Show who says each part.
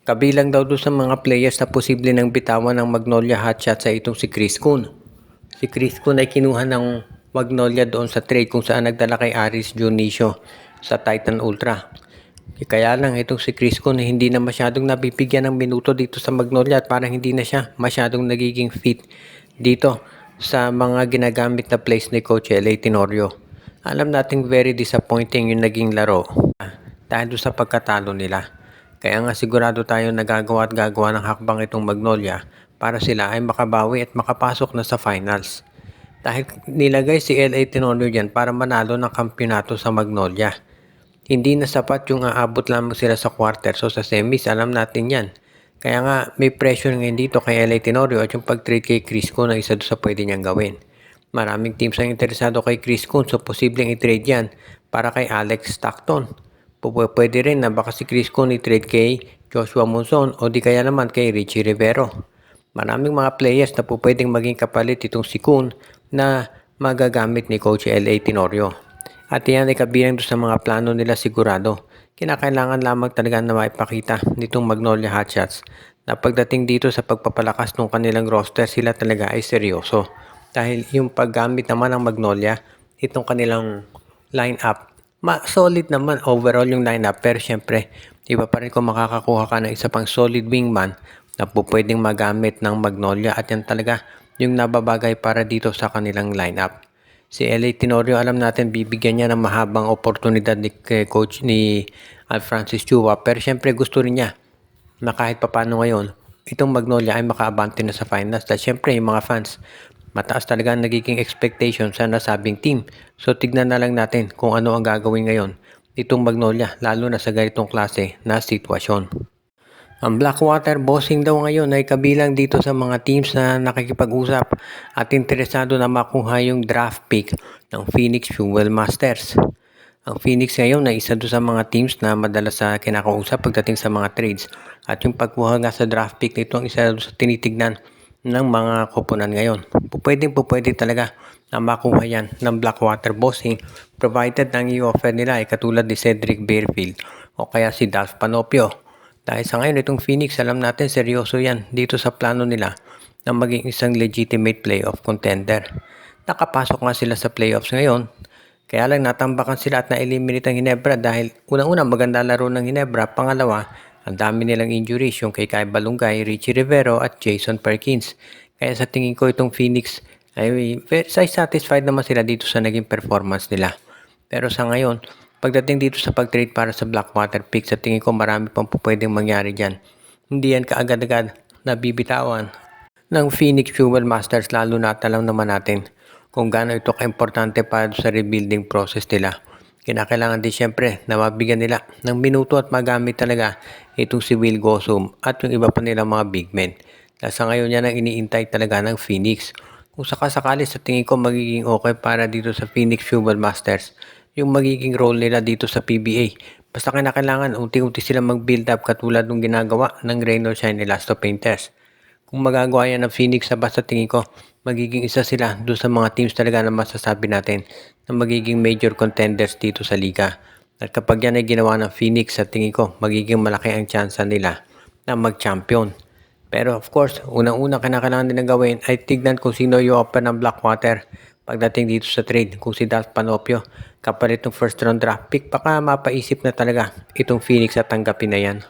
Speaker 1: Kabilang daw doon sa mga players na posible ng bitawan ng Magnolia Hotshots sa itong si Chris Kun. Si Chris Kun ay kinuha ng Magnolia doon sa trade kung saan nagdala kay Aris Dionisio sa Titan Ultra. Kaya lang itong si Chris Kun hindi na masyadong nabibigyan ng minuto dito sa Magnolia at parang hindi na siya masyadong nagiging fit dito sa mga ginagamit na plays ni Coach L.A. Tenorio. Alam nating very disappointing yung naging laro dahil sa pagkatalo nila. Kaya nga sigurado tayo nagagawa at gagawa ng hakbang itong Magnolia para sila ay makabawi at makapasok na sa finals. Dahil nilagay si L.A. Tenorio dyan para manalo ng kampyonato sa Magnolia. Hindi na sapat yung aabot lamang sila sa quarters o sa semis, alam natin yan. Kaya nga may pressure ngayon dito kay L.A. Tenorio at yung pag-trade kay Chris Kun na isa doon sa pwede niyang gawin. Maraming teams ang interesado kay Chris Kun so posibleng i-trade yan para kay Alex Stockton. Pwede rin na baka si Chris Kun i-trade kay Joshua Monzon o di kaya naman kay Richie Rivero. Maraming mga players na pwedeng maging kapalit itong si Kun na magagamit ni Coach L.A. Tenorio. At yan ay kabilang doon sa mga plano nila sigurado. Kinakailangan lamang talaga na maipakita nitong Magnolia Hotshots na pagdating dito sa pagpapalakas ng kanilang roster sila talaga ay seryoso. Dahil yung paggamit naman ng Magnolia, itong kanilang lineup, solid naman overall yung lineup pero syempre iba pa rin kung makakakuha ka ng isa pang solid wingman na pwedeng magamit ng Magnolia at yan talaga yung nababagay para dito sa kanilang lineup. Si L.A. Tenorio alam natin bibigyan niya ng mahabang oportunidad ni coach ni Francis Chua pero syempre gusto rin niya na kahit papano ngayon itong Magnolia ay makaabante na sa finals dahil syempre yung mga fans mataas talaga ang nagiging expectation sa nasabing team. So tignan na lang natin kung ano ang gagawin ngayon itong Magnolia lalo na sa ganitong klase na sitwasyon. Ang Blackwater Bossing daw ngayon ay kabilang dito sa mga teams na nakikipag-usap at interesado na makuha yung draft pick ng Phoenix Fuel Masters. Ang Phoenix ngayon ay isa doon sa mga teams na madalas sa kinakausap pagdating sa mga trades at yung pagkuha nga sa draft pick nito ang isa doon sa tinitignan ng mga koponan ngayon. Pwede talaga na makuha yan ng Blackwater Bossing provided ang i-offer nila ay katulad ni Cedric Bearfield o kaya si Dalf Panopio. Dahil sa ngayon itong Phoenix alam natin seryoso yan dito sa plano nila na maging isang legitimate playoff contender. Nakapasok nga sila sa playoffs ngayon kaya lang natambakan sila at na-eliminate ang Ginebra dahil unang-una maganda laro ng Ginebra, pangalawa ang dami nilang injuries yung kay Kai Balungay, Richie Rivero at Jason Perkins. Kaya sa tingin ko itong Phoenix ay satisfied naman sila dito sa naging performance nila. Pero sa ngayon, pagdating dito sa pag-trade para sa Blackwater pick, sa tingin ko marami pang pwedeng mangyari dyan. Hindi yan kaagad-agad na bibitawan ng Phoenix Fuel Masters lalo na alam naman natin kung gaano ito ka-importante para sa rebuilding process nila. Kinakailangan din syempre na mabigyan nila ng minuto at magamit talaga itong si Will Gosum at yung iba pa nilang mga big men. Sa ngayon yan ang iniintay talaga ng Phoenix. Kung sakasakali sa tingin ko magiging okay para dito sa Phoenix Fuel Masters yung magiging role nila dito sa PBA. Basta kinakailangan unti-unti sila mag-build up katulad ng ginagawa ng Rain or Shine Elasto Painters. Kung magagawa yan ng Phoenix sa basta tingin ko magiging isa sila doon sa mga teams talaga na masasabi natin na magiging major contenders dito sa liga. At kapag yan ay ginawa ng Phoenix sa tingin ko magiging malaki ang chance nila na mag-champion. Pero of course, unang-una kinakailangan nila gawin ay tignan kung sino yung offer ng Blackwater pagdating dito sa trade. Kung si Dalf Panopio kapalit ng first round draft pick, baka mapaisip na talaga itong Phoenix at tanggapin na yan.